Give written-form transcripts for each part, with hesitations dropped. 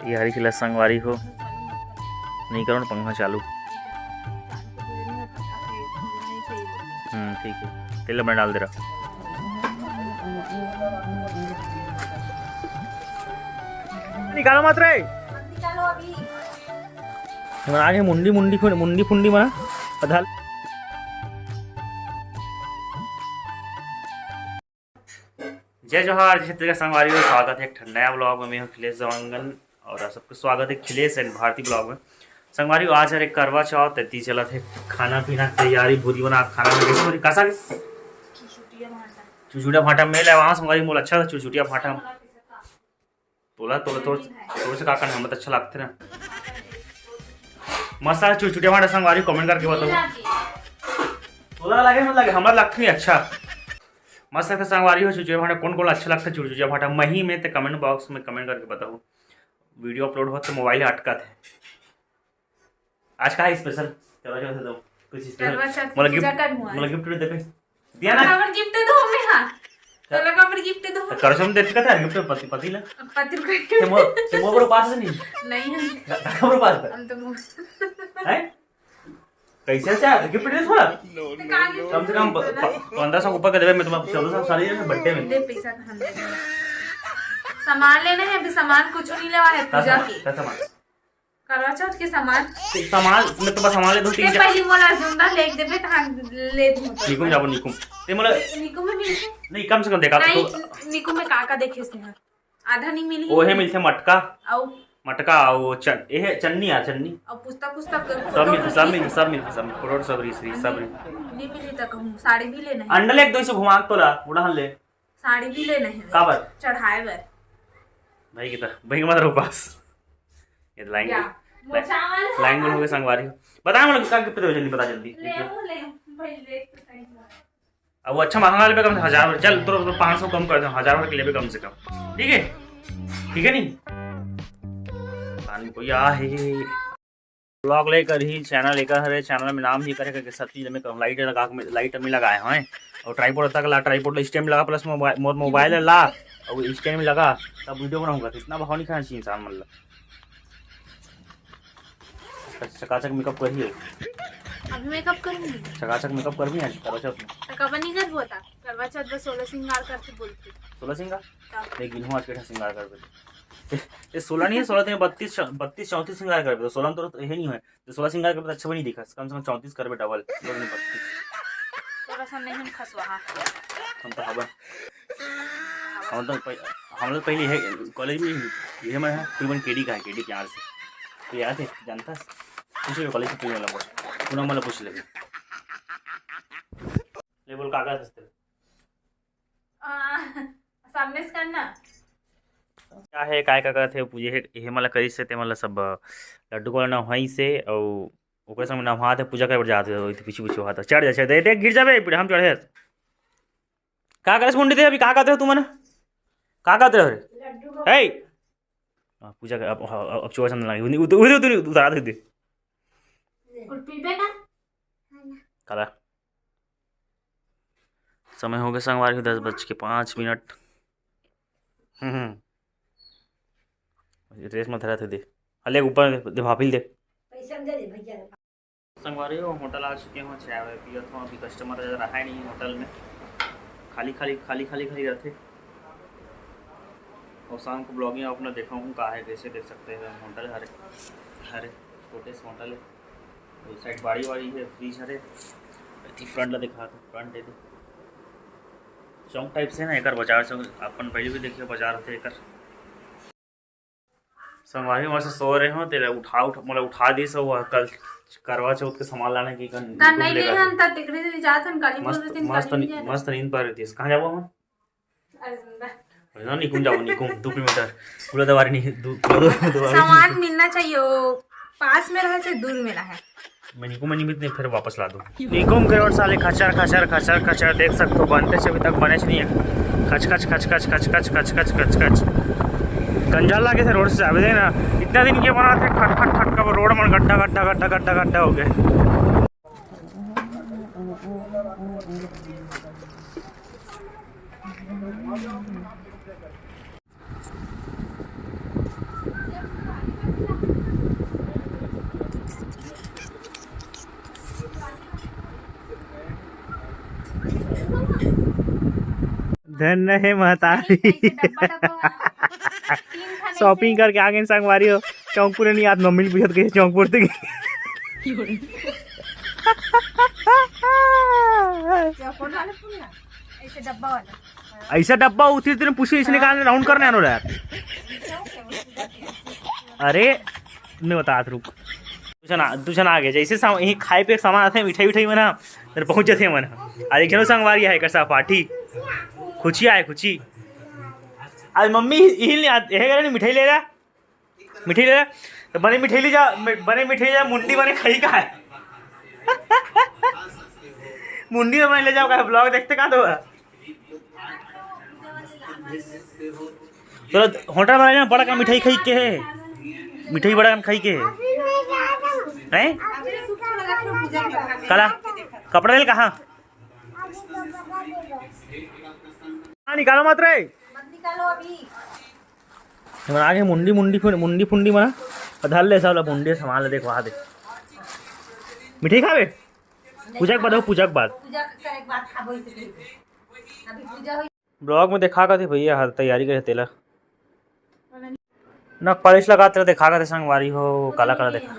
ये हरी खिला संगवारी हो नहीं करो ना पंखा चालू। ठीक है तेल में डाल दे रहा। निकालो मत रे आगे मुंडी मुंडी मुंडी फुंडी मना अधाल। जय जोहार जय छत्तीसगढ़ संगवारी हो, स्वागत है एक नया ब्लॉग में। मैं हूं अखिलेश जवांगन और सबको स्वागत है अखिलेश एंड भारती ब्लॉग में। संगवारी आज है करवा चौथ ती चला थे खाना पीना तैयारी भूरी बना खाना में कैसा चुचुड़िया भाटा में वहाँ संगवारी मोल अच्छा था। चुचुड़िया भाटा तोला तोला थोड़ा सा काका हमें अच्छा लगते ना मस्त है चुचुड़िया भाटा। संगवारी कमेंट करके बताओ तोला लगे मत लगे हमारा लगता नहीं अच्छा मस्त है संगवारी हो। चुचुड़िया भाटा कौन कौन अच्छा लगता है चुचुड़िया भाटा मही में तो कमेंट बॉक्स में कमेंट करके बताओ। वीडियो अपलोड हो तो मोबाइल अटका थे। आज का है स्पेशल चलो चलो दो कुछ स्पेशल मतलब गिफ्ट दे दिया ना गिफ्ट दो हमें। हां चलो का पर गिफ्ट दो करसम देते का था गिफ्ट पति पति ला पति ते मोर पास नहीं है हमरो पास हम तो है कैसे से गिफ्ट दे थोड़ा कम से कम 1500 ऊपर का देवे। मैं तुम्हारा 1400 साड़ी है बर्थडे में दे पैसा हम दे सामान लेने हैं। अभी सामान कुछ नहीं लेवा है पूजा की सामान करवा चौथ के सामान मैं तो बस सामान ले दो तीन पहली मोला जुंदा लेके देबे त ले दूं निकुम जाबो निकुम ते मोला निकुम में मिलते नहीं कम से कम देखा तो निकुम में काका देखे से आधा नहीं मिली ओहे मिलथे मटका औ मटका और एहे चन्नी आ चन्नी और पुस्तक पुस्तक सब फोटो सब रीस सब नहीं मिली त कहूं साड़ी भी लेना है। अंडल एक दो से घुमा तोला उड़ा ले साड़ी भी लेना है का बर चढ़ाए बर भाई की भाई के मतलब पास ये लाइन बोल हो गए संगवारी बता मतलब का गिफ्ट दे जल्दी बता जल्दी अब वो अच्छा महंगा ले कम से 1000 चल तो 500 कम कर दो 1000 के ले कम से कम ठीक है नहीं पानी कोई आ है ब्लॉग लेकर ही चैनल लेकर हरे चैनल में नाम ही करेगा कि सती में लाइट में लगाए हैं और ट्राइपॉड तक ला ट्राइपॉड स्टैंड लगा प्लस मोबाइल ला और स्टैंड में लगा तब वीडियो बनाऊंगा। इतना भाव नहीं खाना चाहिए इंसान मतलब चकाचक मेकअप करिए अभी मेकअप करूंगी चकाचक मेकअप कर भी आज करवा चौथ में तो कब नहीं कर होता करवा चौथ में 16 श्रृंगार करके बोलती 16 श्रृंगार लेकिन हूं आज के श्रृंगार कर ये 16 नहीं है 16 में 32 34 श्रृंगार कर दो 16 तो ये नहीं है तो 16 श्रृंगार कर अच्छा भी नहीं दिखा कम से कम 34 कर डबल 32 थोड़ा सा नहीं हम खसवा हम तो हम लोग पहले है कॉलेज में ये मैं है केडी का है केडी प्यार से तो याद है जानता पूछे कॉलेज से पूछने लगा पुनः मतलब पूछ लेंगे ले बोल काका सस्ते सामने से करना क्या है काय काका थे पूजे हे मला करी से ते मला सब लड्डू को ना वहीं से और ओकरे संग ना हाथ पूजा करे जाते हो पीछे पीछे हाथ चढ़ जा दे गिर जाबे हम चढ़े का करे मुंडी दे अभी का कहते हो तुम मने का कहते हो रे हे पूजा कर अब चोर चंदन लगे उधर उतारा दे पीबे का काला समय हो गया संगवार के 10:05। ड्रेस में धरा थे दे अले ऊपर दे भापिल दे पैसा दे दे भैया संगवारी हो होटल आ चुके हैं चाय पिया था अभी कस्टमर रहा है नहीं होटल में खाली रहते और शाम को ब्लॉगिंग अपना देखा हूँ कहा है कैसे देख सकते हैं होटल हरे छोटे से होटल है उस साइड बाड़ी है फ्रीज हरे फ्रंट ला दिखा तो फ्रंट दे चौक टाइप से ना एक बाजार से अपन पहले भी देखिए बाजार थे एक संगवारी वहाँ से सो रहे हो तेरे मतलब उठा दी सब कल करवा चौथ के सामान लाने की मस्त नींद पर रहती है। कहाँ जाओ हम निकुम जाओ निकुम 2 किलोमीटर पूरा दवारी नहीं सामान मिलना चाहिए पास में रहे से दूर में रहे मैं निकुम में नहीं फिर वापस ला दूँ निकुम के रोड साले खचर देख सकते हो बनते से अभी तक बने नहीं है खच कंजाल लागे थे रोड से जावे ना इतना दिन के बना थे खट का रोड में गड्ढा हो गए। धन है महतारी। ऐसे डब्बा डब्बा वाला। 3 खाने शॉपिंग करके आ गए संगवारी हो, चौंकपुर नहीं आज मम्मी पूछत गई चौंकपुर से चौकोर वाला पूरा ऐसे डब्बा वाला। ऐसा डब्बा उसी दिन पूछी इसने कहा राउंड करने आनो यार। अरे नहीं बता रुक तुझन आ गया जैसे यही खाए पे सामान आते मिठाई उठाई मना फिर पहुंच जाते मना। आज एक संगवारी है कैसा पार्टी खुची आए खुची। आज मम्मी हिल नहीं मिठाई ले रहा तो बने मिठाई जा मुंडी बने खाई का है मुंडी में बने ले जाओ का ब्लॉग देखते कहाँ तो होटल में बड़ा का मिठाई खाई के है मिठाई बड़ा खाई के है कला कपड़ा ले कहाँ निकालो मत रे निकालो अभी। आगे मुंडी फुंडी मना धर ले सब मुंडी संभाल ले देख वहाँ दे मिठाई खावे पूजा के बाद पूजा करे के बाद खाबो इसे अभी पूजा होई। ब्लॉग में देखा करते भैया हर तैयारी करे तेला न पॉलिश लगा तेरा देखा करते संगवारी हो काला काला देखा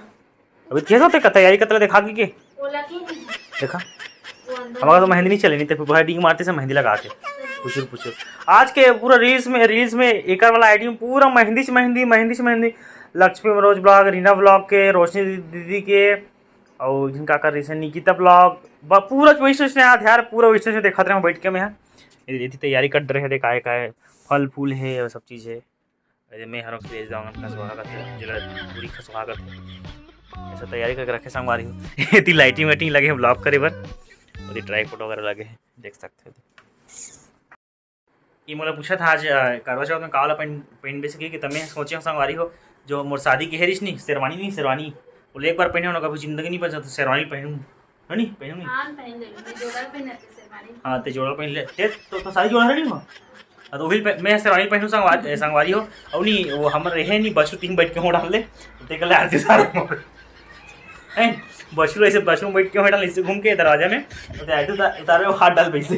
अभी कैसे होते का तैयारी करते देखा की के ओला की नहीं देखा हमारा तो मेहंदी नहीं चले नहीं तो भाई मारते से मेहंदी लगा के पुचुर आज के पूरा रील्स में एक वाला आईडी में पूरा मेहंदी से मेहंदी लक्ष्मी मनोज ब्लॉग रीना ब्लॉग के रोशनी दीदी के और जिनका कर रही है निकिता ब्लॉग पूरा वैसे यार पूरा वैसे देखा रहे बैठ के मैं यहाँ तैयारी कर रहे थे काय काय फल फूल है और सब चीज़ है। अरे मैं हर भेज जाऊँगा खसवागत है जिला पूरी खसवागत है ऐसा तैयारी करके रखे संगवारी हूँ। इतनी लाइटिंग वाइटिंग लगे हैं ब्लॉग करे बर और ट्राई फोटो वगैरह लगे हैं देख सकते हो। ये मतलब पूछा था आज करवा चौथ में काला पहन भी सके कि तमें सोचे संगवारी हो जो मोर शादी की हेरिश नहीं शेरवानी बोले एक बार पहने होना कभी जिंदगी नहीं बचा तो शेरवानी पहनूँ है नहीं पहनूँ हाँ तो जोड़ा पहन ले तो सारी जोड़ा नहीं हो तो वही मैं शेरवानी पहनूँ संगवारी हो और नहीं वो हम रहे नहीं बसु 3 बैठ के हो डाल ले तो कल आरती सारा बसु ऐसे बसु बैठ के हो डाल इससे घूम के दरवाजा में उतारे हाथ डाल पैसे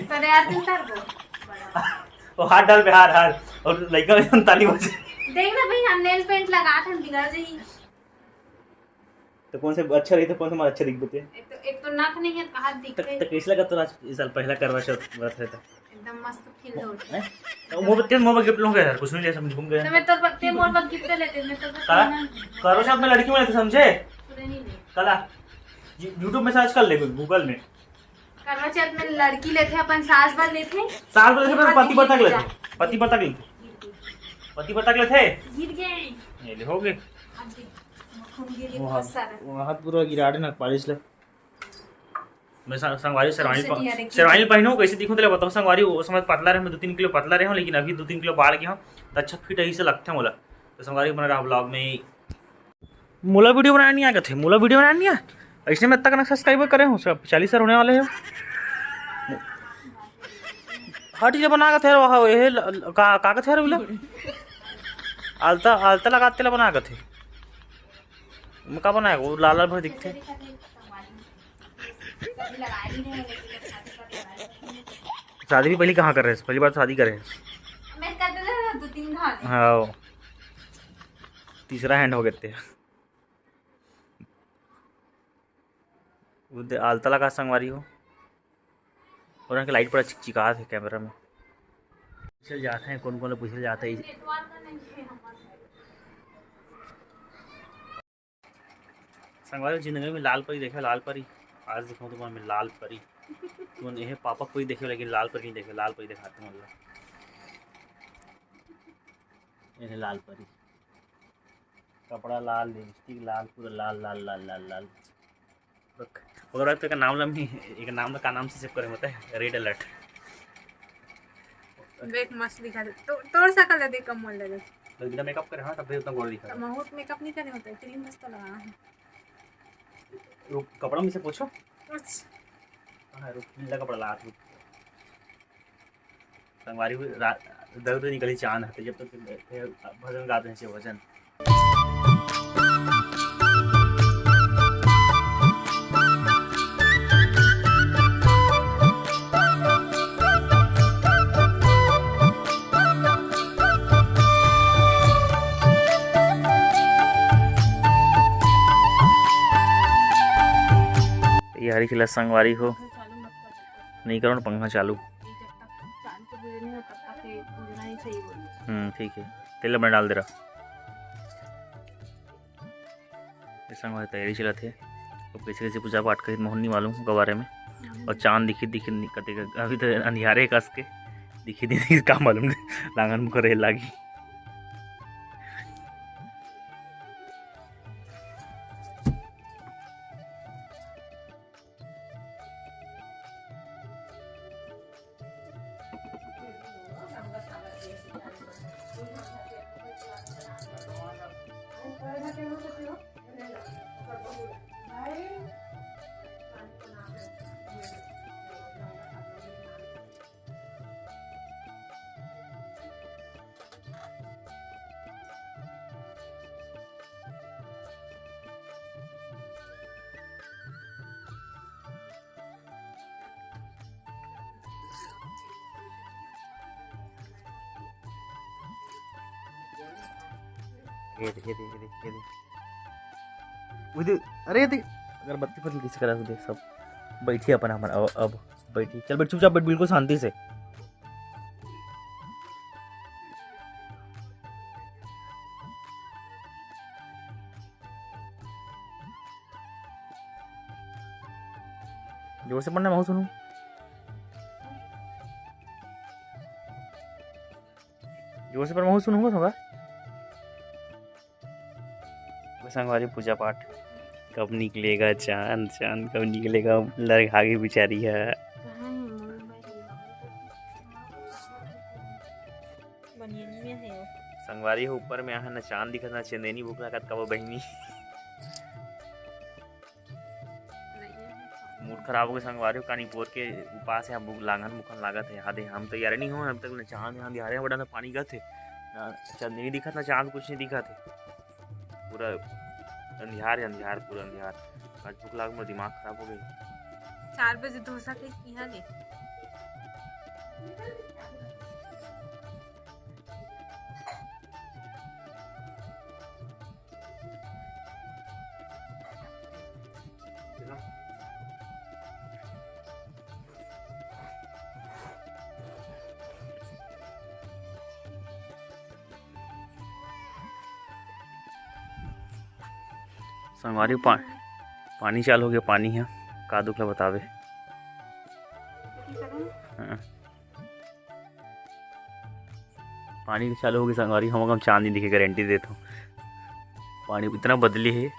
वो हाथ डाल पे हार और लड़का ताली बजे देख ना भाई हम नेल पेंट लगा थे बिगड़ जाई तो कौन से अच्छा रही तो कौन सा हमारा अच्छा दिख बते एक तो नाक नहीं है कहां दिखते तो कैसे लगा तो आज इस साल पहला करवा चौथ व्रत रहता एकदम मस्त फील होता है तो मोबाइल गिफ्ट लूंगा यार कुछ नहीं ले समझ घूम गए तो मैं तो पत्ते मोर पर गिफ्ट लेते मैं तो करवा चौथ में लड़की में लेते समझे कला YouTube में सर्च कर ले गूगल में करवा चौथ में लड़की लेते अपन सास बार लेते पति बता के लेते पति बता के लेते गिर गए ये हो गए वहाँ पूरा गिरा ना पालिश ले मैं संगवारी शेरवानी पहनूँ कैसे दिखूँ तो बताओ संगवारी वो समय पतला रहे मैं 2-3 किलो पतला रहे हूँ लेकिन अभी 2-3 किलो बाढ़ गया हूँ तो अच्छा फिट ऐसे लगते हैं मोला तो संगवारी बना रहा ब्लॉग में मोला वीडियो बनाने नहीं आ गए थे मोला वीडियो बनाने नहीं आ ऐसे में तक ना सब्सक्राइबर करे हूँ सब 40 होने वाले हैं हर चीज़ बना के थे वह का थे बोले आलता लगाते ला बना के थे मैं का बनाया वो लाल लाल भर दिखते शादी भी पहले कहाँ कर रहे हैं पहली बार शादी कर रहे हैं हाँ तीसरा हैंड हो गए थे आलता लगा संगवारी हो और उनकी लाइट पर चिका थे कैमरा में पूछल जाते हैं कौन पूछल जाता है संगवारी जिंदगी में लाल परी देखे लाल परी आज दिखाऊँ तो मैं लाल परी तुम यह पापा कोई देखे लेकिन लाल परी नहीं देखे लाल परी दिखाते हैं मतलब ये लाल परी कपड़ा लाल लिपस्टिक लाल पूरा लाल लाल लाल लाल लाल अगर तो एक नाम का नाम से सेव करे होता है रेड अलर्ट देख मस्त दिखा दे तो तोड़ सकल है देख कम मोल लगे तो बिना मेकअप करे हां तब भी उतना गोल दिखा बहुत मेकअप नहीं करने होता है क्रीम मस्त लगा है रुक कपड़ा में से पूछो कुछ हां रुक नीला कपड़ा ला रुक संगवारी दर्द निकली चांद है जब तक भजन गाते हैं भजन तैयारी चला संगवारी हो। चालू मत कर। नहीं करो ना पंखा चालू। जब तक चांद को पूजने हो तब तक ये पूजना ही सही बोल। ठीक है, तेल में डाल दे रहा। संगवारी तैयारी चला थे तो कैसे कैसे पूजा पाठ करी मोहन नहीं मालूम गवारे में। और चांद दिखी कते अभी तो अंधियारे कस के दिखी का मालूम लांगन मुख रहे लागी। ये दे उधर, अरे देख अगरबत्ती पर किसी करा देख सब बैठी अपन हमारा अब बैठी। चल बैठ चुपचाप बैठ बिल्कुल शांति से। जोर से पढ़ना मैं सुनूं। जोर से पर मैं सुनूंगा थोड़ा। संगवारी पूजा पाठ कब निकलेगा चांद, चांद कब निकलेगा, लड़क आगे बिचारी है। संगवारी हो ऊपर में यहाँ न चांद दिखत ना चंदेनी भूख लागत कब बहनी। मूड खराब हो गया संगवारी कानी पोर के उपास है भूख लागन मुखन लागत है। हादे हम तो यार नहीं हो अब तक न चांद यहाँ दिहारे बड़ा पानी गए थे चंदेनी दिखत ना चांद कुछ नहीं दिखा थे। पूरा अंधियार अंधियार पूरा अंधियार। आज भूख लाग मेरा दिमाग खराब हो गई। 4 बजे डोसा के यहाँ ले संगवारी पानी चालू हो गया। पानी है का दुखला बतावे। हाँ। पानी चालू हो गया संगवारी हम चांद नहीं दिखे गारंटी देता हूँ। पानी इतना बदली है